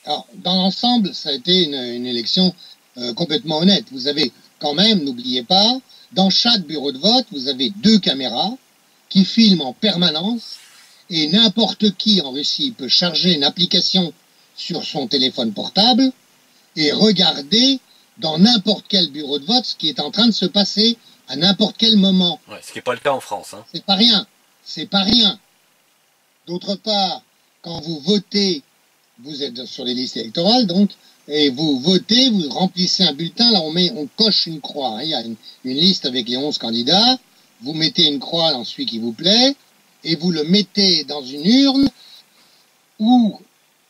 Alors, dans l'ensemble, ça a été une élection complètement honnête. Vous avez quand même, n'oubliez pas, dans chaque bureau de vote, vous avez 2 caméras qui filment en permanence et n'importe qui en Russie peut charger une application sur son téléphone portable et regarder dans n'importe quel bureau de vote ce qui est en train de se passer à n'importe quel moment. Ouais, ce qui n'est pas le cas en France. Hein. C'est pas rien. C'est pas rien. D'autre part, quand vous votez, vous êtes sur les listes électorales, donc, et vous votez, vous remplissez un bulletin, là on coche une croix. Hein. Il y a une liste avec les 11 candidats, vous mettez une croix dans celui qui vous plaît, et vous le mettez dans une urne où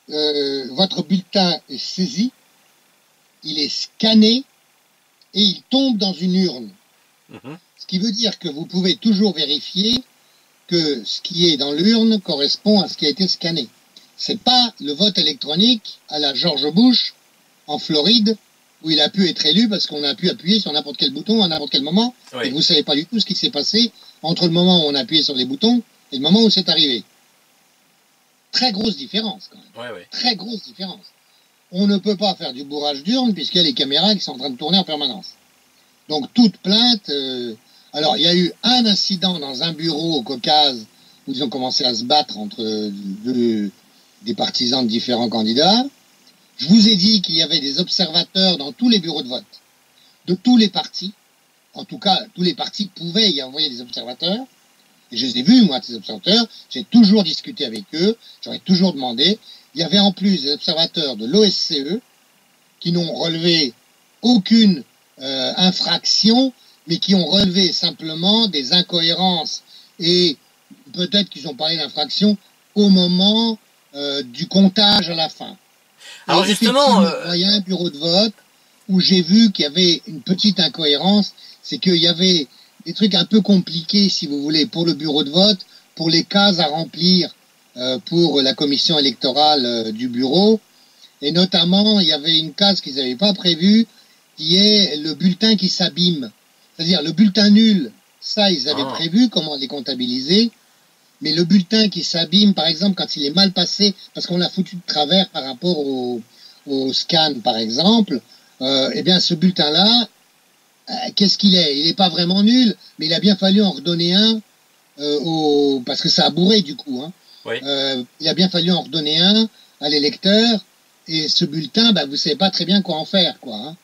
votre bulletin est saisi, il est scanné, et il tombe dans une urne. Ce qui veut dire que vous pouvez toujours vérifier que ce qui est dans l'urne correspond à ce qui a été scanné. C'est pas le vote électronique à la George Bush en Floride où il a pu être élu parce qu'on a pu appuyer sur n'importe quel bouton à n'importe quel moment et vous savez pas du tout ce qui s'est passé entre le moment où on a appuyé sur les boutons et le moment où c'est arrivé. Très grosse différence quand même. Très grosse différence. On ne peut pas faire du bourrage d'urne puisqu'il y a les caméras qui sont en train de tourner en permanence. Donc toute plainte... Alors il y a eu un incident dans un bureau au Caucase où ils ont commencé à se battre entre des partisans de différents candidats. Je vous ai dit qu'il y avait des observateurs dans tous les bureaux de vote, de tous les partis. En tout cas, tous les partis pouvaient y envoyer des observateurs. Et je les ai vus, moi, ces observateurs. J'ai toujours discuté avec eux. J'aurais toujours demandé. Il y avait en plus des observateurs de l'OSCE qui n'ont relevé aucune infraction, mais qui ont relevé simplement des incohérences. Et peut-être qu'ils ont parlé d'infraction au moment du comptage à la fin. Alors justement, il y a un bureau de vote où j'ai vu qu'il y avait une petite incohérence, c'est qu'il y avait des trucs un peu compliqués, si vous voulez, pour le bureau de vote, pour les cases à remplir pour la commission électorale du bureau, et notamment il y avait une case qu'ils n'avaient pas prévue, qui est le bulletin qui s'abîme, c'est-à-dire le bulletin nul. Ça, ils avaient prévu comment les comptabiliser. Mais le bulletin qui s'abîme, par exemple, quand il est mal passé, parce qu'on l'a foutu de travers par rapport au scan, par exemple, eh bien, ce bulletin-là, qu'est-ce qu'il est? Il n'est pas vraiment nul, mais il a bien fallu en redonner un, parce que ça a bourré, du coup. Hein. Il a bien fallu en redonner un à l'électeur, et ce bulletin, vous ne savez pas très bien quoi en faire, quoi. Hein.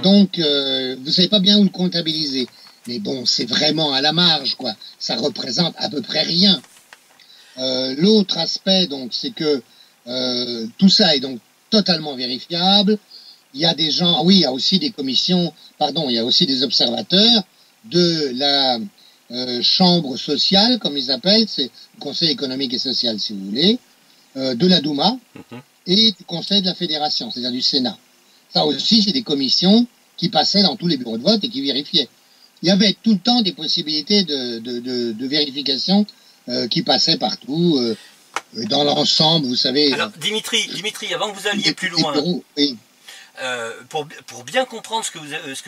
Donc, vous ne savez pas bien où le comptabiliser. Mais bon, c'est vraiment à la marge, quoi. Ça représente à peu près rien. L'autre aspect, donc, c'est que tout ça est donc totalement vérifiable. Il y a des gens, oui, il y a aussi des commissions, pardon, il y a aussi des observateurs de la chambre sociale, comme ils appellent, c'est le Conseil économique et social, si vous voulez, de la Douma et du Conseil de la Fédération, c'est-à-dire du Sénat. Ça aussi, c'est des commissions qui passaient dans tous les bureaux de vote et qui vérifiaient. Il y avait tout le temps des possibilités de vérification qui passaient partout, dans l'ensemble, vous savez. Alors, Dimitri, avant que vous alliez plus loin, oui. Pour bien comprendre ce que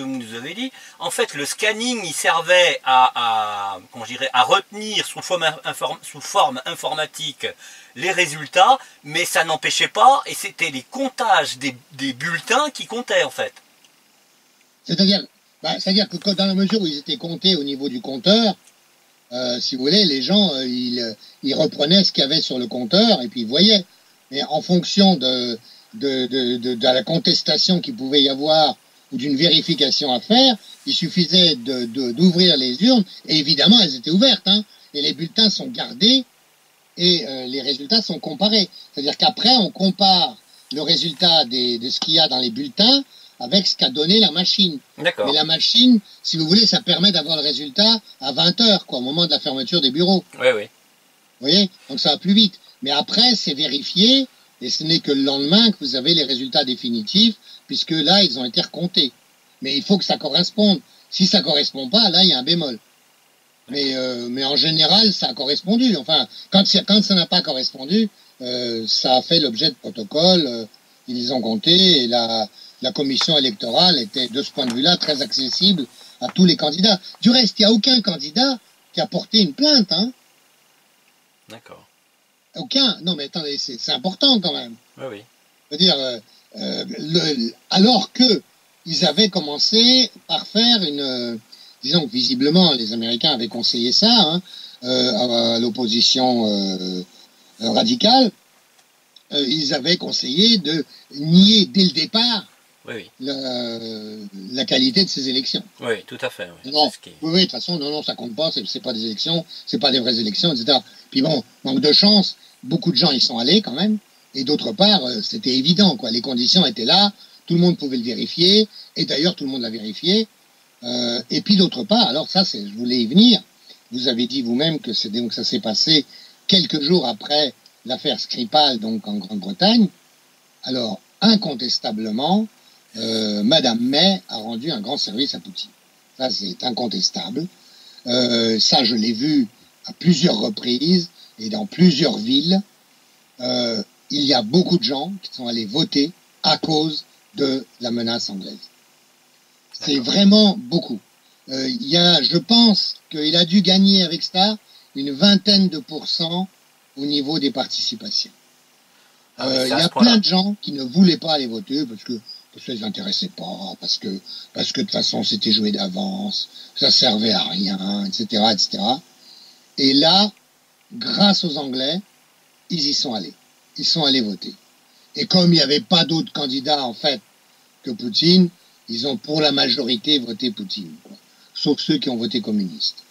vous nous avez dit, en fait, le scanning, il servait à retenir sous forme informatique les résultats, mais ça n'empêchait pas, et c'était les comptages des bulletins qui comptaient, en fait. C'est-à-dire que dans la mesure où ils étaient comptés au niveau du compteur, si vous voulez, les gens, ils reprenaient ce qu'il y avait sur le compteur et puis ils voyaient. Mais en fonction de la contestation qu'il pouvait y avoir ou d'une vérification à faire, il suffisait d'ouvrir les urnes et évidemment elles étaient ouvertes, hein, et les bulletins sont gardés et les résultats sont comparés. C'est-à-dire qu'après on compare le résultat de ce qu'il y a dans les bulletins avec ce qu'a donné la machine. Mais la machine, si vous voulez, ça permet d'avoir le résultat à 20 heures, quoi, au moment de la fermeture des bureaux. Oui. Vous voyez? Donc ça va plus vite. Mais après, c'est vérifié, et ce n'est que le lendemain que vous avez les résultats définitifs, puisque là, ils ont été recomptés. Mais il faut que ça corresponde. Si ça correspond pas, là, il y a un bémol. Mais en général, ça a correspondu. Enfin, quand ça n'a pas correspondu, ça a fait l'objet de protocoles, ils les ont comptés, et la commission électorale était, de ce point de vue-là, très accessible à tous les candidats. Du reste, il n'y a aucun candidat qui a porté une plainte, hein. D'accord. Aucun. Non, mais attendez, c'est important quand même. Oui. Je veux dire, alors que ils avaient commencé par faire disons que visiblement les Américains avaient conseillé ça hein, à l'opposition radicale, ils avaient conseillé de nier dès le départ Oui, oui. la qualité de ces élections. Oui, tout à fait. Oui, non, oui, de toute façon, non, ça compte pas, c'est pas des élections, c'est pas des vraies élections, etc. Puis bon, manque de chance, beaucoup de gens y sont allés quand même, et d'autre part, c'était évident, quoi. Les conditions étaient là, tout le monde pouvait le vérifier, et d'ailleurs tout le monde l'a vérifié. Et puis d'autre part, alors ça, je voulais y venir. Vous avez dit vous-même que donc ça s'est passé quelques jours après l'affaire Skripal, donc en Grande-Bretagne. Alors, incontestablement, Madame May a rendu un grand service à Poutine. Ça, c'est incontestable. Ça, je l'ai vu à plusieurs reprises et dans plusieurs villes. Il y a beaucoup de gens qui sont allés voter à cause de la menace anglaise. C'est vraiment beaucoup. Je pense qu'il a dû gagner avec ça une vingtaine de pourcents au niveau des participations. Il y a plein de gens qui ne voulaient pas aller voter parce que ça les intéressait pas, parce que de toute façon c'était joué d'avance, ça servait à rien, etc., etc. Et là, grâce aux Anglais, ils y sont allés. Ils sont allés voter. Et comme il n'y avait pas d'autres candidats en fait que Poutine, ils ont pour la majorité voté Poutine, quoi. Sauf ceux qui ont voté communiste.